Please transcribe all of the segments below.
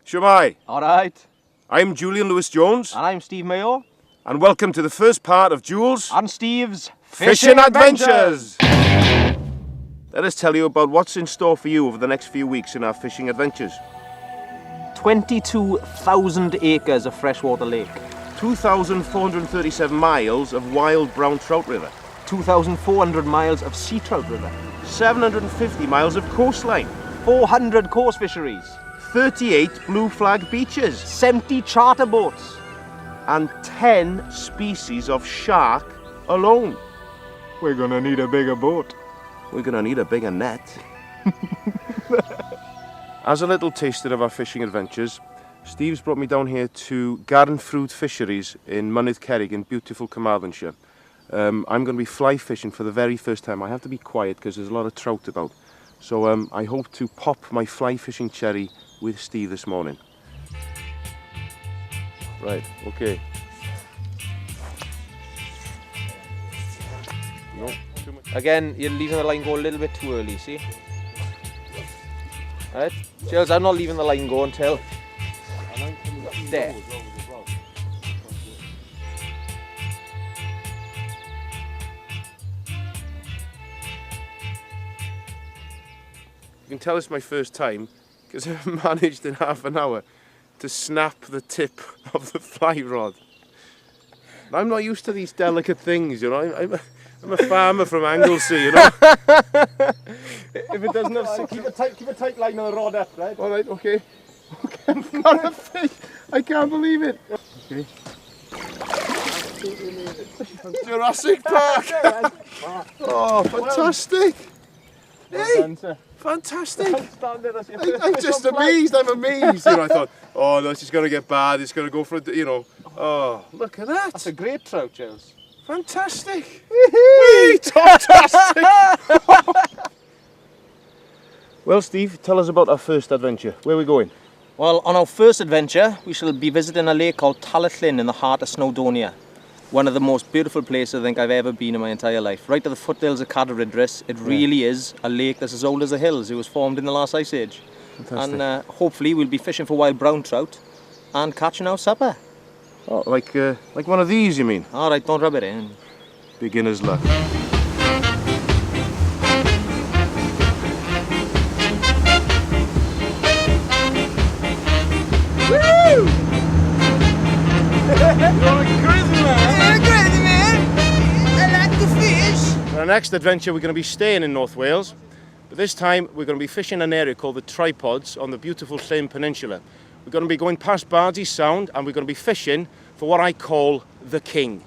Shemai, Alright. I'm Julian Lewis-Jones, And I'm Steve Mayo. and welcome to the first part of Jules' And Steve's Fishing Adventures! Let us tell you about what's in store for you over the next few weeks in our fishing adventures. 22,000 acres of freshwater lake. 2,437 miles of wild brown trout river. 2,400 miles of sea trout river. 750 miles of coastline. 400 coast fisheries. 38 blue flag beaches. 70 charter boats. And 10 species of shark alone. We're gonna need a bigger boat. We're gonna need a bigger net. As a little taster of our fishing adventures, Steve's brought me down here to Garden Fruit Fisheries in Mynydd Cerrig in beautiful Carmarthenshire. I'm going to be fly fishing for the very first time. I have to be quiet because there's a lot of trout about. So I hope to pop my fly fishing cherry with Steve this morning. Right, okay. No, too much. Again, you're leaving the line go a little bit too early, see? Alright, Giles, I'm not leaving the line go until there. You can tell it's my first time because I managed in half an hour to snap the tip of the fly rod. I'm not used to these delicate things, you know. I'm a farmer from Anglesey, you know. If it doesn't have keep a tight line on the rod up, right? All right, okay. I've got a fish. I can't believe it. Okay. Jurassic Park. Oh, fantastic. Hey, fantastic. I'm just amazed. I'm amazed. You know, I thought, oh, no, this is going to get bad. It's going to go for, you know. Oh, look at that. That's a great trout, Giles. Fantastic. Fantastic. Well, Steve, tell us about our first adventure. Where are we going? Well, on our first adventure, we shall be visiting a lake called Talyllyn in the heart of Snowdonia. One of the most beautiful places I think I've ever been in my entire life. Right at the foothills of Cadair Idris. It really is a lake that's as old as the hills. It was formed in the last ice age. Fantastic. And hopefully we'll be fishing for wild brown trout and catching our supper. Oh, like one of these, you mean? All right, don't rub it in. Beginner's luck. Woo! You're crazy man! Crazy man! I like to fish! For our next adventure, we're going to be staying in North Wales, but this time we're going to be fishing an area called the Tripods on the beautiful Llyn Peninsula. We're going to be going past Bardsey Sound and we're going to be fishing for what I call the king,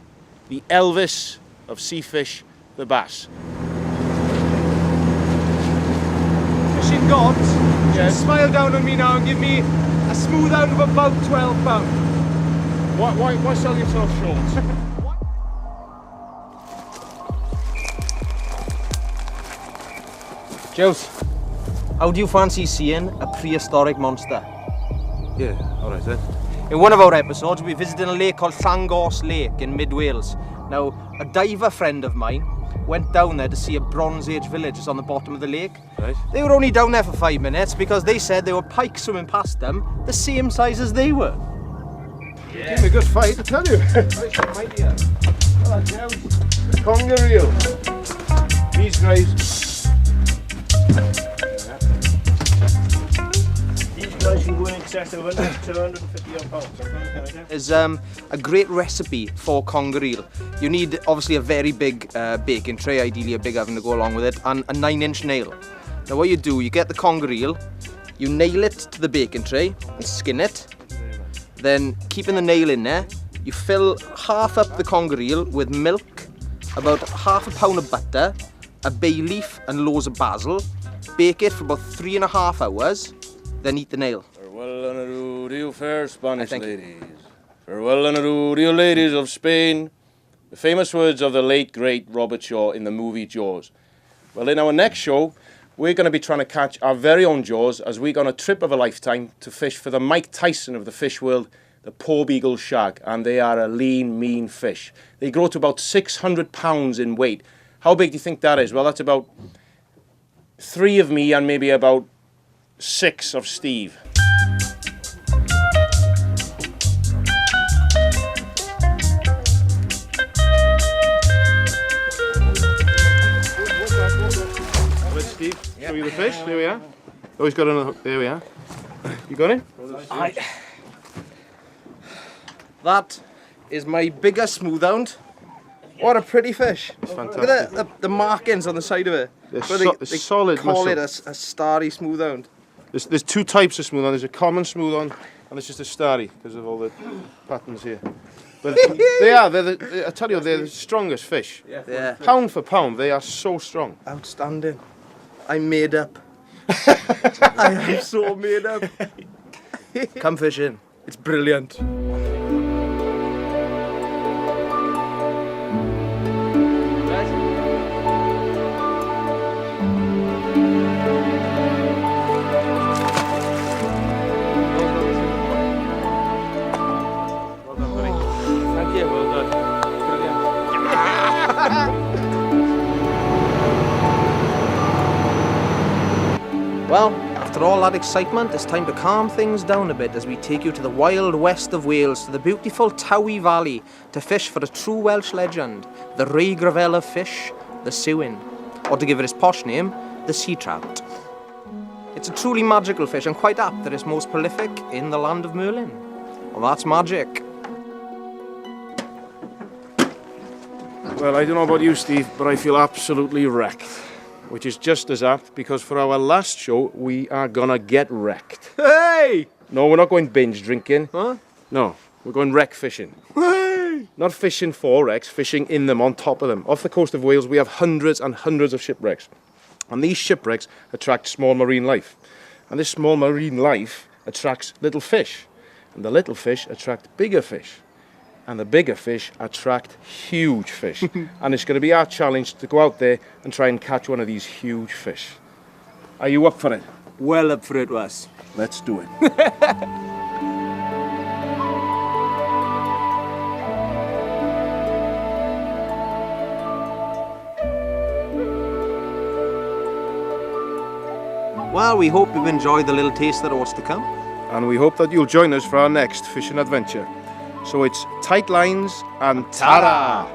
the Elvis of sea fish, the bass. Fishing gods, yes. Smile down on me now and give me a smooth out of about 12 pounds. Why sell yourself short? Jules, how do you fancy seeing a prehistoric monster? Yeah, all right then. In one of our episodes, we visited a lake called Llangors Lake in mid-Wales. Now, a diver friend of mine went down there to see a Bronze Age village that's on the bottom of the lake. Right. They were only down there for 5 minutes because they said there were pikes swimming past them the same size as they were. Yeah. Give me a good fight, I tell you. Conger reel. These guys. Can go in excess of 250 pounds. There's a great recipe for conger eel. You need obviously a very big baking tray, ideally a big oven to go along with it, and a 9-inch nail. Now what you do, you get the conger eel, you nail it to the baking tray and skin it. Then keeping the nail in there, you fill half up the conger eel with milk, about half a pound of butter, a bay leaf and loads of basil. Bake it for about 3.5 hours. Then eat the nail. Farewell and adieu to you fair Spanish Thank you. ladies. Farewell and adieu to you ladies of Spain. The famous words of the late, great Robert Shaw in the movie Jaws. Well, in our next show, we're going to be trying to catch our very own Jaws as we go on a trip of a lifetime to fish for the Mike Tyson of the fish world, the porbeagle shag. And they are a lean, mean fish. They grow to about 600 pounds in weight. How big do you think that is? Well, that's about 3 of me and maybe about 6 of Steve. Steve. Show you the fish. There we are. Oh, he's got another hook. There we are. You got it? That is my bigger smoothhound. What a pretty fish. Fantastic. Look at the markings on the side of it. They're But they're solid call muscle. it a starry smoothhound. There's two types of smooth on. There's a common smooth on, and there's just a starry because of all the patterns here. But I tell you, they're the strongest fish. Yeah. Pound for pound, they are so strong. Outstanding. I'm made up. I am so made up. Come fishing. It's brilliant. Thank you, well done. Well, after all that excitement, it's time to calm things down a bit as we take you to the wild west of Wales, to the beautiful Towie Valley, to fish for a true Welsh legend, the Ray Gravell of fish, the Sewin, or to give it its posh name, the sea trout. It's a truly magical fish and quite apt that it's most prolific in the land of Merlin. Well, that's magic. Well, I don't know about you, Steve, but I feel absolutely wrecked. Which is just as apt, because for our last show, we are gonna get wrecked. Hey! No, we're not going binge drinking. Huh? No, we're going wreck fishing. Hey! Not fishing for wrecks, fishing in them, on top of them. Off the coast of Wales, we have hundreds and hundreds of shipwrecks. And these shipwrecks attract small marine life. And this small marine life attracts little fish. And the little fish attract bigger fish. And the bigger fish attract huge fish. And it's going to be our challenge to go out there and try and catch one of these huge fish. Are you up for it? Well up for it, Russ. Let's do it. Well, we hope you've enjoyed the little taste that what's to come. And we hope that you'll join us for our next fishing adventure. So it's tight lines and ta-ra!